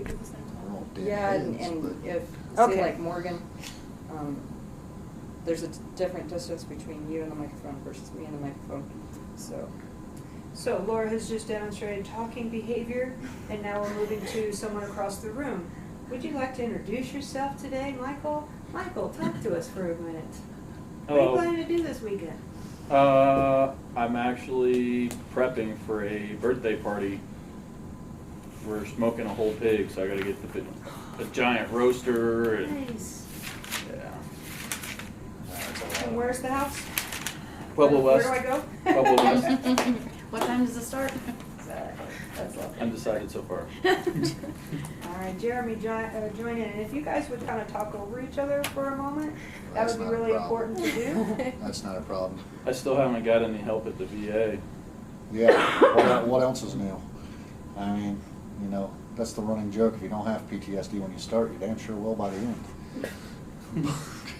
speak at the same time? We're all dead Yeah, heads, and but- if, Okay. say like Morgan, there's a different distance between you and the microphone versus me and the microphone, so. So Laura has just demonstrated talking behavior, and now we're moving to someone across the room. Would you like to introduce yourself today, Michael? Michael, talk to us for a minute. What are you Hello. planning to do this weekend? I'm actually prepping for a birthday party. We're smoking a whole pig, so I gotta get the giant roaster and, Nice. yeah. And where's the house? Pueblo West. Where do I go? Pueblo West. What time does it start? Exactly, that's lovely. Undecided so far. All right, Jeremy, join in. And if you guys would kind of talk over each other for a moment, that That's would be not a really problem. important to do. That's not a problem. I still haven't got any help at the VA. Yeah, what else is new? I mean, you know, that's the running joke. If you don't have PTSD when you start, you damn sure will by the end.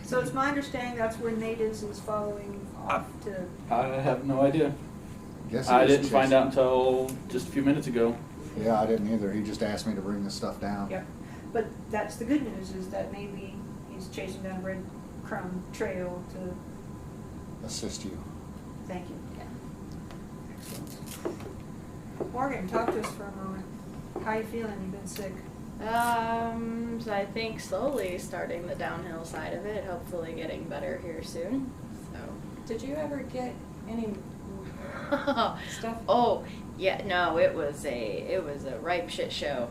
So it's my understanding that's where Nate is following off to. I have no idea. Guess he I was didn't find chasing- out until just a few minutes ago. Yeah, I didn't either. He just asked me to bring this stuff down. Yep. But that's the good news, is that maybe he's chasing down a breadcrumb trail to, Assist you. thank you. Excellent. Morgan, talk to us for a moment. How you feeling? You've been sick. So I think slowly starting the downhill side of it, hopefully getting better here soon. Did you ever get any So. stuff? Oh, yeah, no, it was a ripe shit show.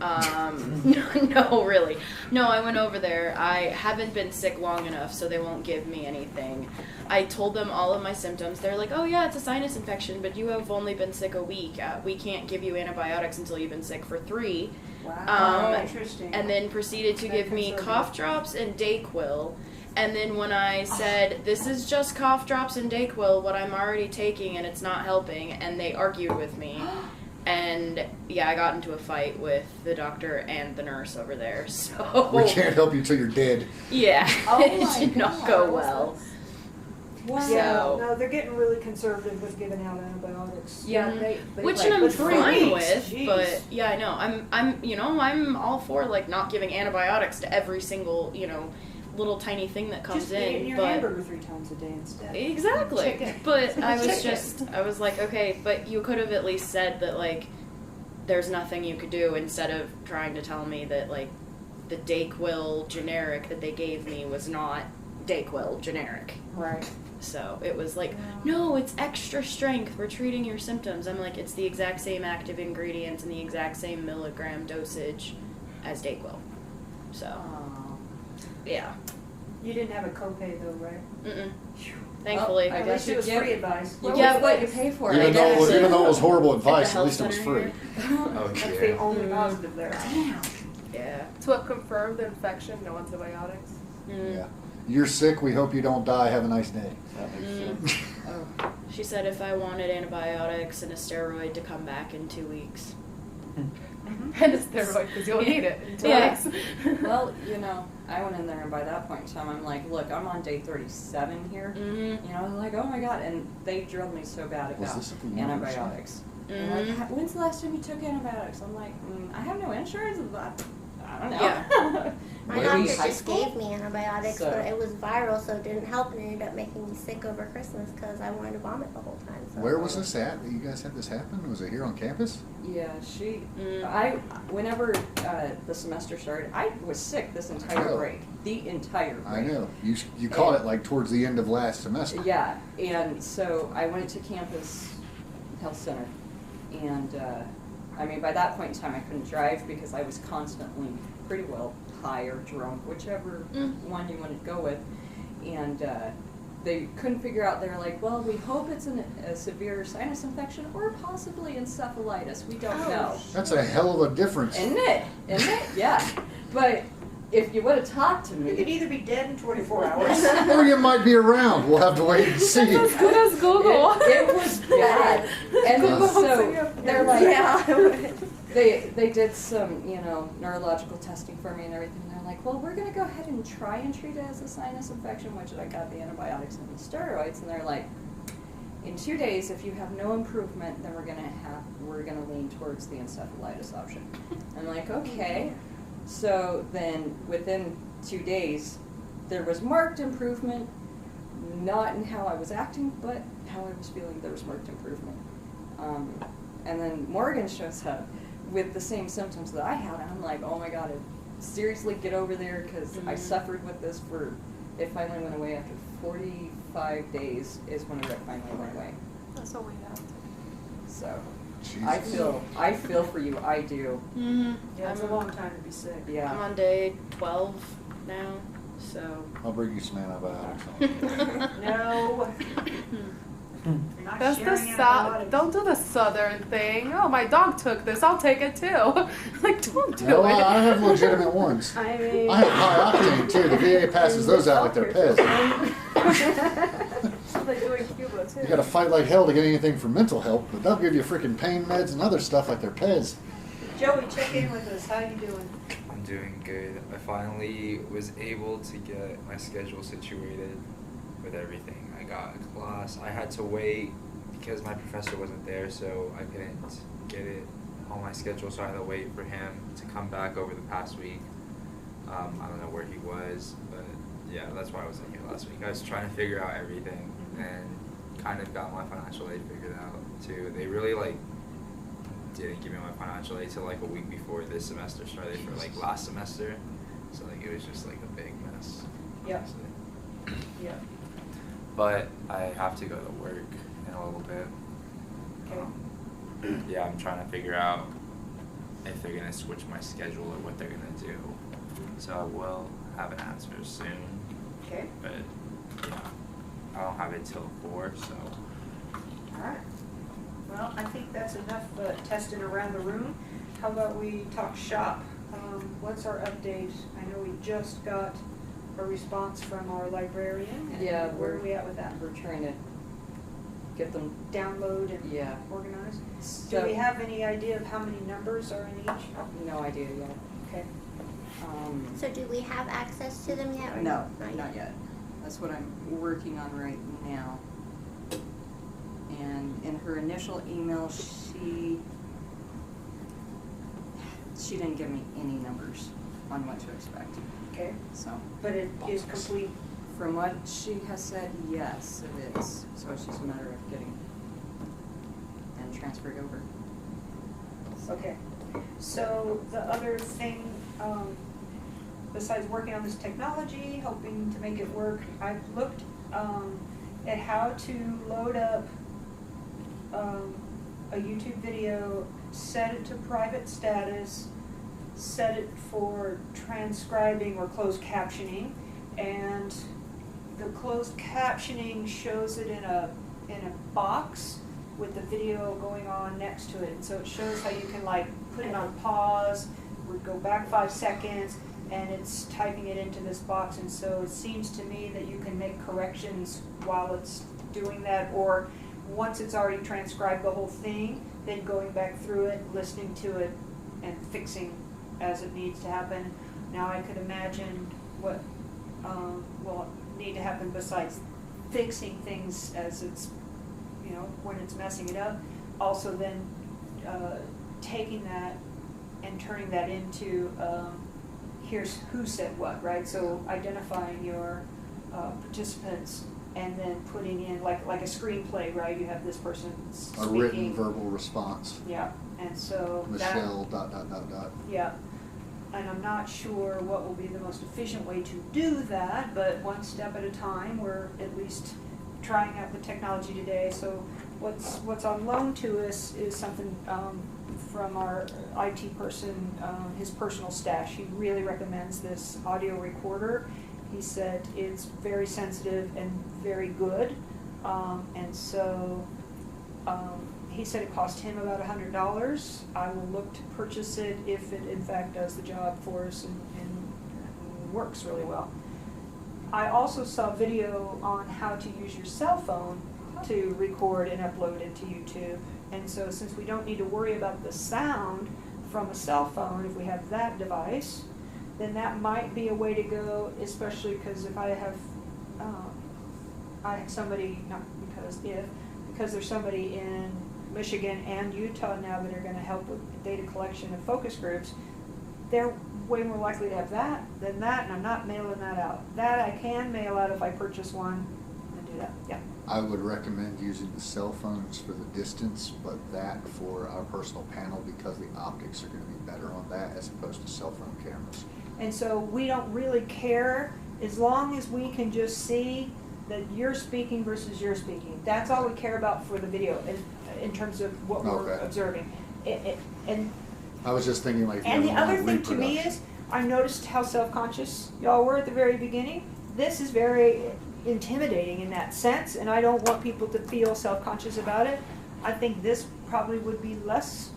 No, really. No, I went over there. I haven't been sick long enough, so they won't give me anything. I told them all of my symptoms. They're like, oh yeah, it's a sinus infection, but you have only been sick a week. We can't give you antibiotics until you've been sick for 3. Wow. Interesting. And then proceeded to That give me conservative. cough drops and Dayquil. And then when I said, this is just cough drops and Dayquil, what I'm already taking, and it's not helping, and they argued with me. And yeah, I got into a fight with the doctor and the nurse over there. So We can't help you till you're dead. yeah, Oh it my did not God. go well. Wow. Yeah, So- no, they're getting really conservative with giving out antibiotics. Yeah, Mhm. they Which like, I'm but 3 fine weeks, with, jeez. but yeah, I know. I'm all for like not giving antibiotics to every single, little tiny thing that comes Just eating in. your But hamburger 3 times a day instead. exactly. Chicken. But I was Chicken. I was like, okay, but you could have at least said that like there's nothing you could do, instead of trying to tell me that like the Dayquil generic that they gave me was not Dayquil generic. Right. So it was like, no, it's extra strength. We're treating your symptoms. I'm like, it's the exact same active ingredients and the exact same milligram dosage as Dayquil. So, Oh. yeah. You didn't have a copay though, right? Mm-mm. Thankfully. Oh, I At guess least it was you free get- advice. You Yeah, get what you pay for. Even though, I guess. even though it was horrible At the advice, at health least it was center free. here. Oh, That's the only positive there. Yeah. So what confirmed the infection? No antibiotics? Mm. Yeah. You're sick. We hope you don't die. Have a nice day. That makes Mm. sense. Oh. She said if I wanted antibiotics and a steroid to come back in 2 weeks. And a steroid, because you'll need it in 2 Yeah. weeks. Well, I went in there, and by that point in time, I'm like, look, I'm on day 37 here. Mm-hmm. They're like, oh my God. And they drilled me so bad Was about this at the university? antibiotics. They're Mm-hmm. like, when's the last time you took antibiotics? I'm like, I have no insurance. I don't know. Yeah. My Maybe doctor high just school? gave me antibiotics, So- but it was viral, so it didn't help, and it ended up making me sick over Christmas because I wanted to vomit the whole time. So Where was this at? You guys had this happen? Was it here on campus? Yeah, she. Mm. Whenever the semester started, I was sick this entire Oh. break. The entire break. I know. You caught it like towards the end of last semester. Yeah, and so I went to campus health center, and by that point in time, I couldn't drive because I was constantly pretty well high or drunk, whichever one you wanted to go with, and they couldn't figure out. They're like, well, we hope it's a severe sinus infection or possibly encephalitis. We don't know. That's a hell of a difference. Isn't it? Yeah. But if you would have talked to You could me, either be dead in 24 hours. Or you might be around. We'll have to wait and see. As good as Google. it was bad. And so they're like, they did some, neurological testing for me and everything. They're like, well, we're going to go ahead and try and treat it as a sinus infection, which I got the antibiotics and the steroids. And they're like, in 2 days, if you have no improvement, then we're gonna lean towards the encephalitis option. I'm like, okay. So then within 2 days, there was marked improvement, not in how I was acting, but how I was feeling. There was marked improvement. And then Morgan shows up with the same symptoms that I had, and I'm like, oh my God, seriously, get over there, because I suffered with this it finally went away after 45 days is when it finally went away. That's all we have. So, Jesus. I feel for you, I do. Mm-hmm. Yeah, it's a long time to be sick. Yeah. I'm on day 12 now, so. I'll bring you some antibiotics. No. You're not That's the sharing antibiotics. don't do the southern thing. Oh, my dog took this. I'll take it too. Like, don't do No, it. I have legitimate ones. I mean. I have high octane too. The VA passes those out like they're Pez. So they do in Cuba too. You gotta fight like hell to get anything for mental health, but they'll give you freaking pain meds and other stuff like they're Pez. Joey, check in with us. How you doing? I'm doing good. I finally was able to get my schedule situated with everything. I got a class. I had to wait because my professor wasn't there, so I couldn't get it on my schedule, so I had to wait for him to come back over the past week. I don't know where he was, but yeah, that's why I wasn't here last week. I was trying to figure out everything and kind of got my financial aid figured out too. They really didn't give me my financial aid till like a week before this semester started for like last semester, so like it was just like a big mess. Yep. honestly. Yeah. But I have to go to work in a little bit. Okay. Yeah, I'm trying to figure out if they're gonna switch my schedule or what they're gonna do. So I will have an answer soon. Okay. But yeah, I don't have it till 4, so. All right. Well, I think that's enough testing around the room. How about we talk shop? What's our update? I know we just got a response from our librarian. And Yeah, where are we at with that? We're trying to get them, Download and yeah. organize? So, Do we have any idea of how many numbers are in each? no idea yet. Okay. So do we have access to them yet? Or No, not yet. That's what I'm working on right now. And in her initial email, she didn't give me any numbers on what to expect. Okay. So, But it is complete. from what she has said, yes, it is. So it's just a matter of getting and transferred over. Okay. So the other thing, besides working on this technology, hoping to make it work, I've looked at how to load up a YouTube video, set it to private status, set it for transcribing or closed captioning, and the closed captioning shows it in a box with the video going on next to it. And so it shows how you can like put it on pause, or go back 5 seconds, and it's typing it into this box. And so it seems to me that you can make corrections while it's doing that, or once it's already transcribed the whole thing, then going back through it, listening to it, and fixing as it needs to happen. Now I could imagine what will need to happen besides fixing things as it's, you know, when it's messing it up. Also then taking that and turning that into here's who said what, right? So identifying your participants and then putting in like a screenplay, right? You have this person speaking. A written verbal response. Yeah, and so Michelle, that, yeah. And I'm not sure what will be the most efficient way to do that, but one step at a time. We're at least trying out the technology today. So what's on loan to us is something from our IT person, his personal stash. He really recommends this audio recorder. He said it's very sensitive and very good, and so he said it cost him about $100. I will look to purchase it if it in fact does the job for us and works really well. I also saw video on how to use your cell phone to record and upload it to YouTube. And so since we don't need to worry about the sound from a cell phone, if we have that device, then that might be a way to go, especially because if I have somebody, not because because there's somebody in Michigan and Utah now that are going to help with data collection and focus groups, they're way more likely to have that than that, and I'm not mailing that out. That I can mail out if I purchase one and do that. Yeah. I would recommend using the cell phones for the distance, but that for our personal panel, because the optics are going to be better on that as opposed to cell phone cameras. And so we don't really care as long as we can just see that you're speaking versus you're speaking. That's all we care about for the video in terms of what we're Okay. observing. And I was just thinking like. the other on thing to me reproduction. is, I noticed how self-conscious y'all were at the very beginning. This is very intimidating in that sense, and I don't want people to feel self-conscious about it. I think this probably would be less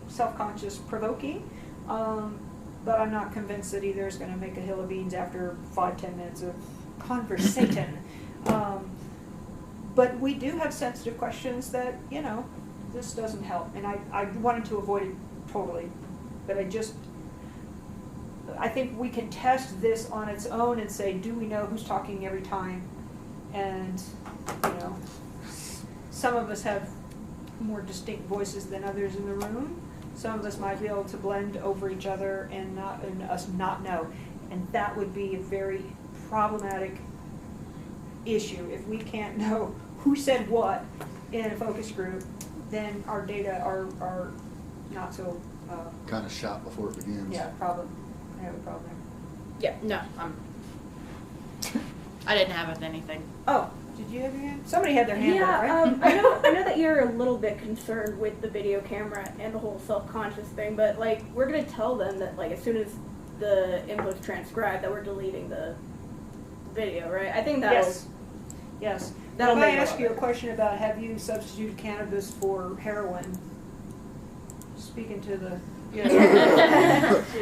self-conscious provoking, but I'm not convinced that either is going to make a hill of beans after 5-10 minutes of conversation. But we do have sensitive questions that, you know, this doesn't help, and I wanted to avoid it totally, but I think we can test this on its own and say, do we know who's talking every time? And, you know, some of us have more distinct voices than others in the room. Some of us might be able to blend over each other and us not know. And that would be a very problematic issue. If we can't know who said what in a focus group, then our data are not so, Kind of shot before it begins. yeah, problem. I have a problem. Yeah, no, I didn't have anything. Oh, did you have your hand? Somebody had their hand up, right? I know that you're a little bit concerned with the video camera and the whole self-conscious thing, but like we're gonna tell them that like as soon as the input's transcribed that we're deleting the video, right? I think that'll Yes. that'll If I make it ask all you a better. question about have you substituted cannabis for heroin, speaking to the,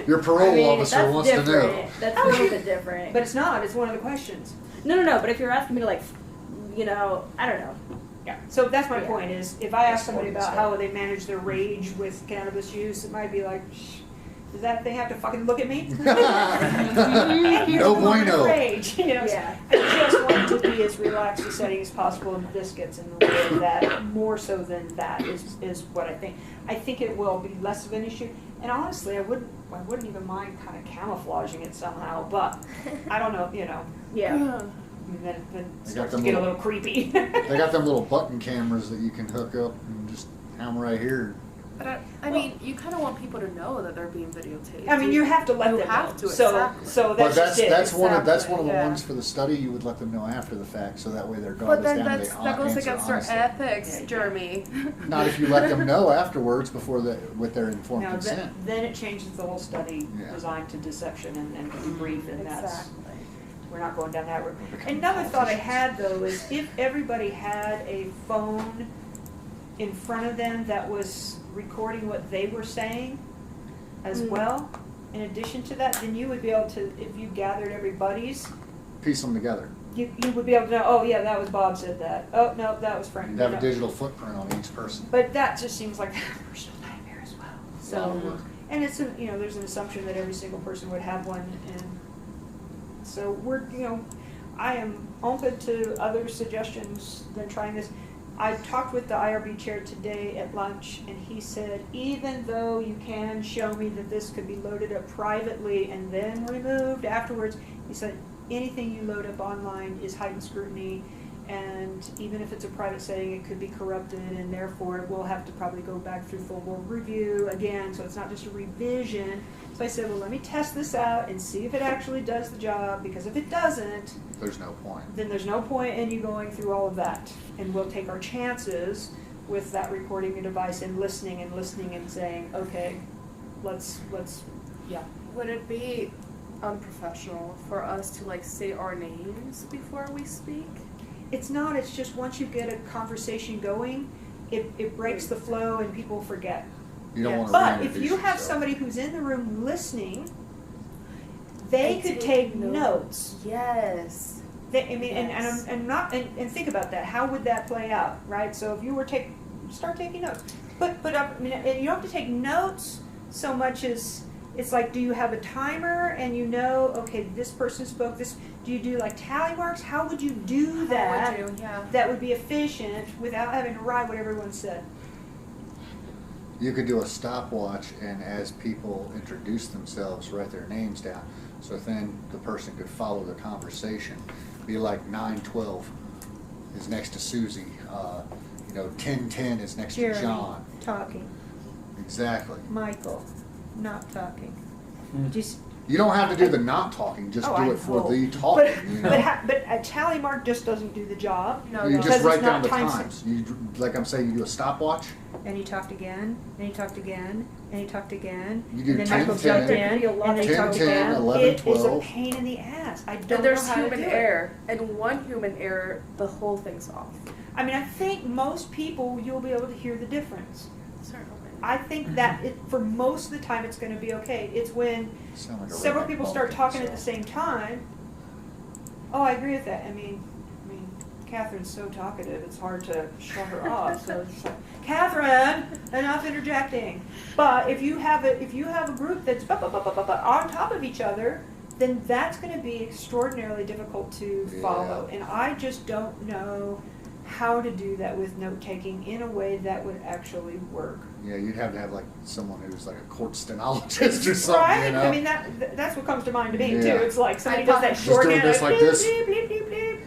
Your parole I mean, officer that's wants to know. different. That's a little bit different. but it's not, it's one of the questions. No. But if you're asking me to like, you know, I don't know. Yeah. So that's my Yeah. point is, if I ask somebody That's about how they manage their rage with cannabis use, it might be like, shh, does that thing have to fucking look at me? No bueno. Rage, you know? Yeah. I just want to be as relaxed a setting as possible, and this gets in the way of that, more so than that is what I think. I think it will be less of an issue, and honestly, I wouldn't even mind kind of camouflaging it somehow, but I don't know, you know, Yeah. I mean, then it They starts got to them get a little- little creepy. They got them little button cameras that you can hook up and just hammer right here. But I mean, you kind of want people to know that they're being videotaped. I mean, you have to let You them have know. to, So, exactly. so But that's just it. that's one of the Exactly, yeah. ones for the study. You would let them know after the fact, so that way their guard But is then down. that goes against our ethics, Yeah. Jeremy. Not if you let them know afterwards before with their informed Now, consent. then it changes the whole study Yeah. designed to deception and debrief, and that's, Exactly. we're not going down that road. Becoming Another thought I politicians. had though is if everybody had a phone in front of them that was recording what they were saying as well, in addition to that, then you would be able to, if you gathered everybody's, Piece them together. you would be able to know, oh yeah, that was Bob said that. Oh, no, that was Frank. You'd have you a know. digital footprint on each person. But that just seems like a personal nightmare as well. So, and it's a, you know, there's an assumption that every single person would have one, and so we're, you know, I am open to other suggestions than trying this. I talked with the IRB chair today at lunch, and he said, even though you can show me that this could be loaded up privately and then removed afterwards, he said, anything you load up online is heightened scrutiny, and even if it's a private setting, it could be corrupted, and therefore it will have to probably go back through full board review again, so it's not just a revision. So I said, well, let me test this out and see if it actually does the job, because if it doesn't, There's no point. then there's no point in you going through all of that. And we'll take our chances with that recording device and listening and saying, okay, let's, yeah. Would it be unprofessional for us to like say our names before we speak? It's not, it's just once you get a conversation going, it breaks the flow and people forget. You don't Yeah. want to But if reintroduce you have yourself. somebody who's in the room listening, they could take notes. Yes. I mean, Yes. and think about that. How would that play out, right? So if you were start taking notes. But I mean, you don't have to take notes so much as it's like, do you have a timer and you know, okay, this person spoke this, do you do like tally marks? How would you do that? How would you? Yeah. That would be efficient without having to write what everyone said. You could do a stopwatch, and as people introduce themselves, write their names down. So then the person could follow the conversation. Be like 912 is next to Susie. 1010 is next Jeremy, to John. talking. Exactly. Michael, not talking. Just You don't have to do the not talking, just Oh, do I it for know. the talking. but a tally mark just doesn't do the job. No, You no. just Because write it's down not the time times. Like I'm saying, you do a stopwatch. And he talked again, and he talked again, and he talked again. You do and then 10, Michael 10, jumped in, and then he 10, talked 10, again. 11, It is 12. a pain in the ass. I don't And there's know how human to do error, and one human error, the whole thing's off. it. I mean, I think most people, you'll be able to hear the difference. Certainly. I think that for most of the time it's going to be okay. It's when Sound like a several redneck people start bumpkin, talking at so. the same time. Oh, I agree with that. I mean, Catherine's so talkative, it's hard to shut her off. So it's like, Catherine, enough interjecting. But if you have a group that's on top of each other, then that's going to be extraordinarily difficult to follow. And I just don't know how to do that with note taking in a way that would actually work. Yeah, you'd have to have like someone who's like a court stenologist or something. Right? You know? I mean, that's what comes to mind to me Yeah. too. It's like somebody I does that Just doing shorthand. this like bleep, this. bleep, bleep, bleep, bleep.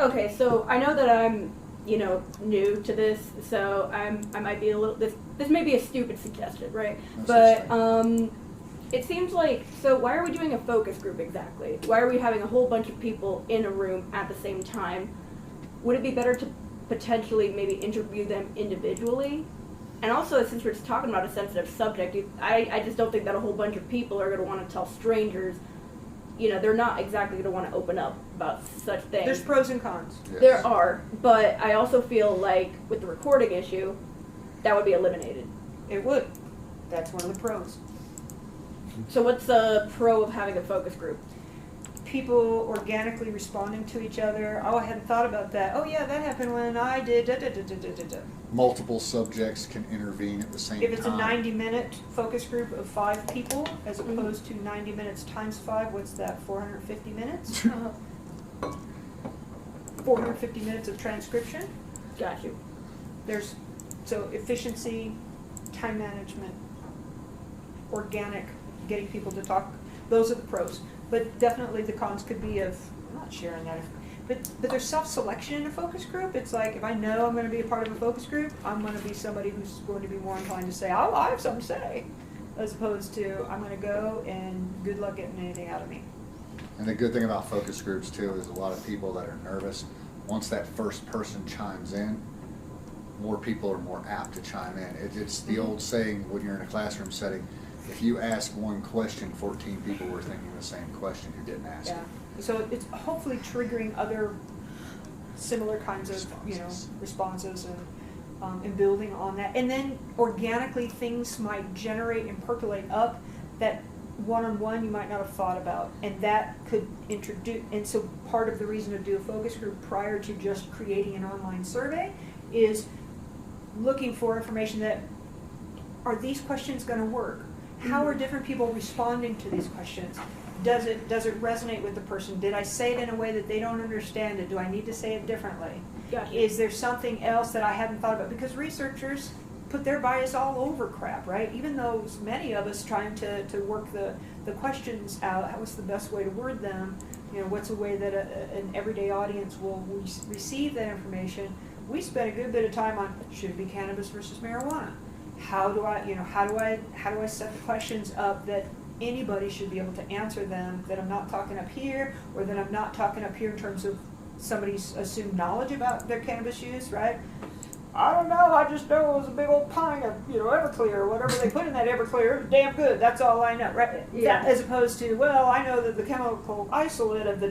Okay, so I know that I'm, new to this, so I might be a little. This may be a stupid suggestion, right? That's But it seems like, so why are we doing a focus group exactly? Why are we having a whole bunch of people in a room at the same time? Would it be better to potentially maybe interview them individually? And also, since we're just talking about a sensitive subject, I just don't think that a whole bunch of people are going to want to tell strangers. They're not exactly going to want to open up about such things. There's pros and cons. Yes. There are, but I also feel like with the recording issue, that would be eliminated. It would. That's one of the pros. So what's the pro of having a focus group? People organically responding to each other. Oh, I hadn't thought about that. Oh yeah, that happened when I did. Da, da, da, da, da, da, da. Multiple subjects can intervene at the same If it's a time. 90-minute focus group of 5 people, as opposed to 90 minutes times 5, what's that? 450 minutes. 450 minutes of transcription. Got you. So efficiency, time management, organic, getting people to talk. Those are the pros. But definitely the cons could be of, I'm not sharing that. But there's self-selection in a focus group. It's like, if I know I'm going to be a part of a focus group, I'm going to be somebody who's going to be more inclined to say, oh, I have something to say, as opposed to, I'm going to go and good luck getting anything out of me. And the good thing about focus groups too is a lot of people that are nervous, once that first person chimes in, more people are more apt to chime in. It's the old saying when you're in a classroom setting, if you ask one question, 14 people were thinking the same question who didn't ask Yeah. it. So it's hopefully triggering other similar kinds of responses and building on that. And then organically things might generate and percolate up that one-on-one you might not have thought about, and that could introduce. And so part of the reason to do a focus group prior to just creating an online survey is looking for information that, are these questions going to work? How are different people responding to these questions? Does it resonate with the person? Did I say it in a way that they don't understand it? Do I need to say it differently? Gotcha. Is there something else that I hadn't thought about? Because researchers put their bias all over crap, right? Even though many of us trying to work the questions out, what's the best way to word them? What's a way that an everyday audience will receive that information? We spent a good bit of time on, should it be cannabis versus marijuana? How do I set the questions up that anybody should be able to answer them, that I'm not talking up here, or that I'm not talking up here in terms of somebody's assumed knowledge about their cannabis use, right? I don't know, I just know it was a big old pint of, Everclear, or whatever they put in that Everclear, it was damn good, that's all I know, right? Yeah. As opposed to, well, I know that the chemical isolate of the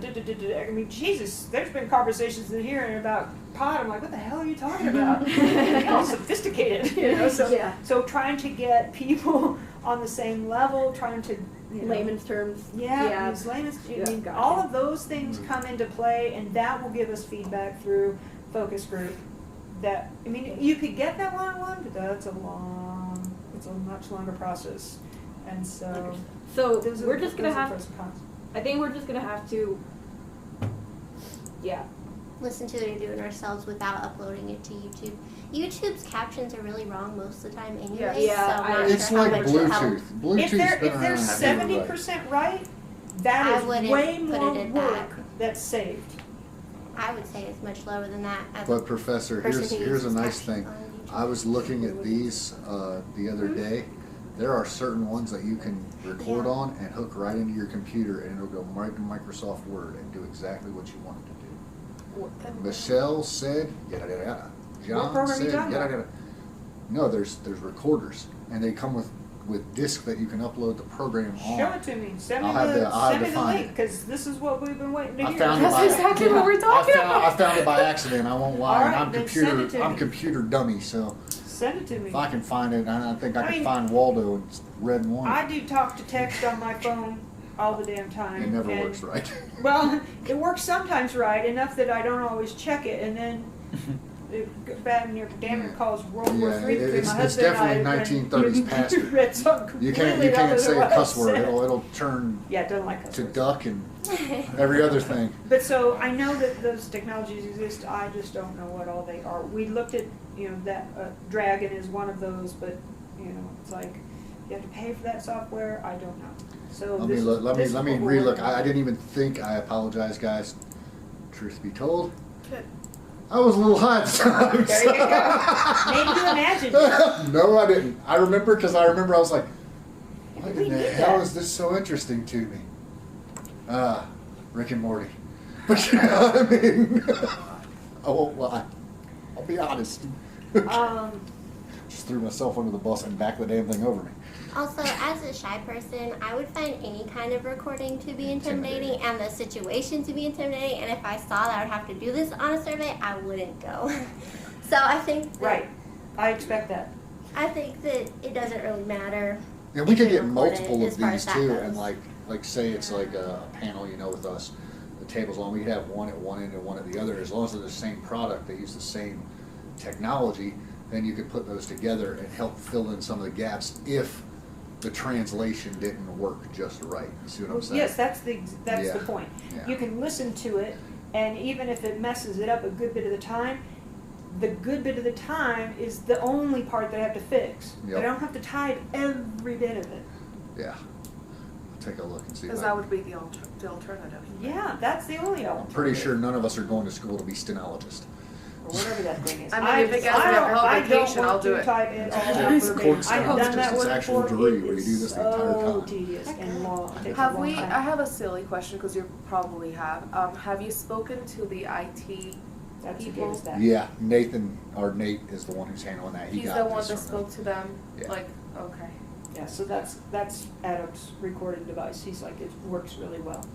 I mean, Jesus, there's been conversations in here about pot, I'm like, what the hell are you talking about? How sophisticated, so, Yeah. so trying to get people on the same level, trying to, Layman's terms. yeah, use layman's, I mean, Gotcha. all of those things come into play, and that will give us feedback through focus group. That, you could get that one-on-one, but it's a much longer process. And so, So those are we're the- just gonna those are have. pros and cons. I think we're just gonna have to. Yeah. Listen to it and do it ourselves without uploading it to YouTube. YouTube's captions are really wrong most of the time anyway. Yeah, so I'm not It's sure how like much it helps. Bluetooth. Bluetooth's If been they're around. 70% right, I that is wouldn't way put more it at work that. that's saved. I would say it's much lower than that. As But Professor, person here's who a uses nice captions thing. on YouTube. I was looking at these the other day. There are certain ones that you can record Yeah. on and hook right into your computer, and it'll go right to Microsoft Word and do exactly what you want it to do. Michelle said, yada yada yada. John program are you said, talking yada about? yada. No, there's recorders, and they come with disc that you can upload the program on. Show it to me. Send me I'll have the, to- I'll have send to me the find link, it. because this is what we've been waiting to I hear. found it That's by exactly what we're talking I found it by accident. I won't lie. All And right, I'm then send it to I'm me. computer dummy, so Send it to me. if I can find it, I think I I can mean, find Waldo and red and white. I do talk to text on my phone all the damn time. It never and- works right. Well, it works sometimes right, enough that I don't always check it, and then it bad near damn it calls World War Yeah, III between it's my husband and I. definitely and 1930s past it. read something You completely can't say a opposite cuss what I word. said. It'll turn Yeah, it doesn't like cuss to words. duck and every other thing. But so I know that those technologies exist. I just don't know what all they are. We looked at, that Dragon is one of those, but it's like you have to pay for that software. I don't know. So Let this me look. is- Let me this is let me what we're relook. working on. I didn't even think. I apologize, guys. Truth be told, Okay. I was a little high at the time. There you go. Maybe you imagined it. No, I didn't. I remember because I was like, why We in the did hell that. is this so interesting to me? Rick and Morty. But you know what I mean? I won't lie. I'll be honest. Just threw myself under the bus and backed the damn thing over me. Also, as a shy person, I would find any kind of recording to be intimidating and the situation to be intimidating. And if I saw that I would have to do this on a survey, I wouldn't go. So I think that, Right. I expect that. I think that it doesn't really matter. And we if could they get record multiple it of as far these as that too, goes. and like say it's like a panel, with us, the tables on. We could have one at one end and one at the other. As long as they're the same product, they use the same technology. Then you could put those together and help fill in some of the gaps if the translation didn't work just right. You see what I'm saying? Yes, that's the Yeah. point. Yeah. You can listen to it, and even if it messes it up a good bit of the time, the good bit of the time is the only part they have to fix. Yep. They don't have to type every bit of it. Yeah. I'll take a look and see. Because if that I- would be the alternative. Yeah, that's the only I'm alternative. pretty sure none of us are going to school to be stenologists. Or whatever that thing is. I mean, if it gets I me don't- a I don't vacation, want I'll do to it. type it all Yeah, out it's verbatim. court I have style. done that It's work actual before. degree It where you do is this the entire so time. tedious and long. It takes a Have long we? time. I have a silly question because you probably have. Have you spoken to the IT That's who gave people? us that. Yeah, Nate is the one who's handling that. He He's got the one this that from spoke to them. Yeah. Like, okay. Yeah, so that's Adam's recording device. He's like, it works really well.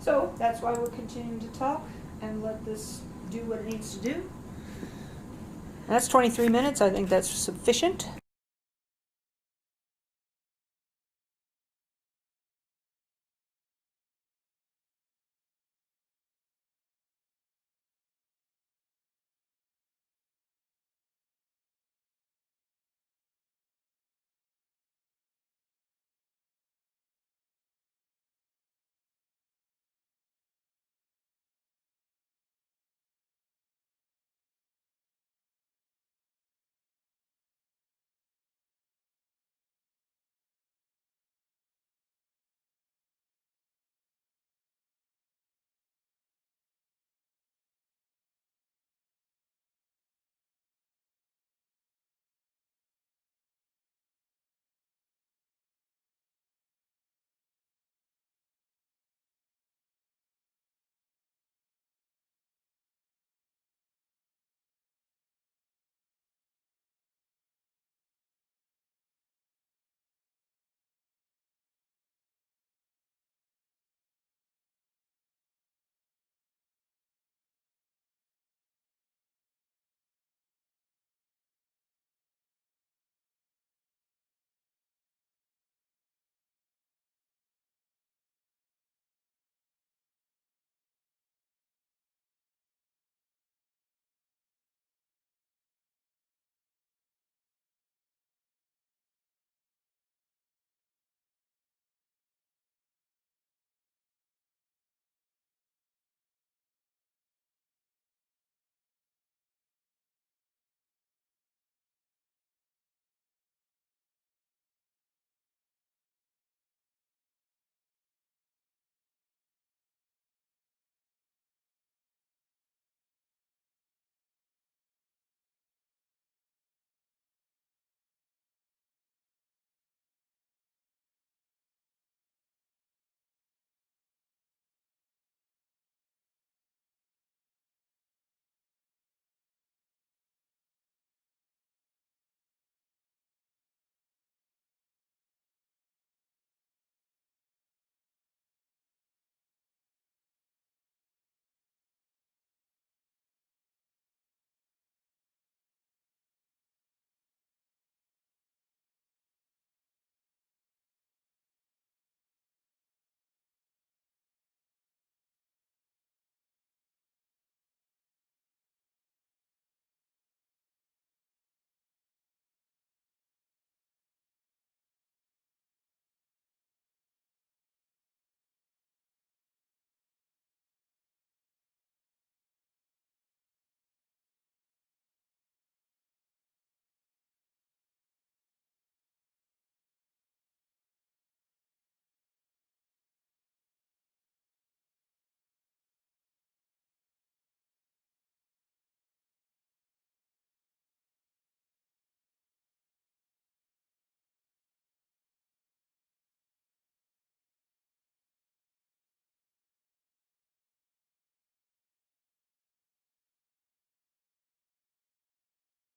So that's why we're continuing to talk and let this do what it needs to do. That's 23 minutes. I think that's sufficient.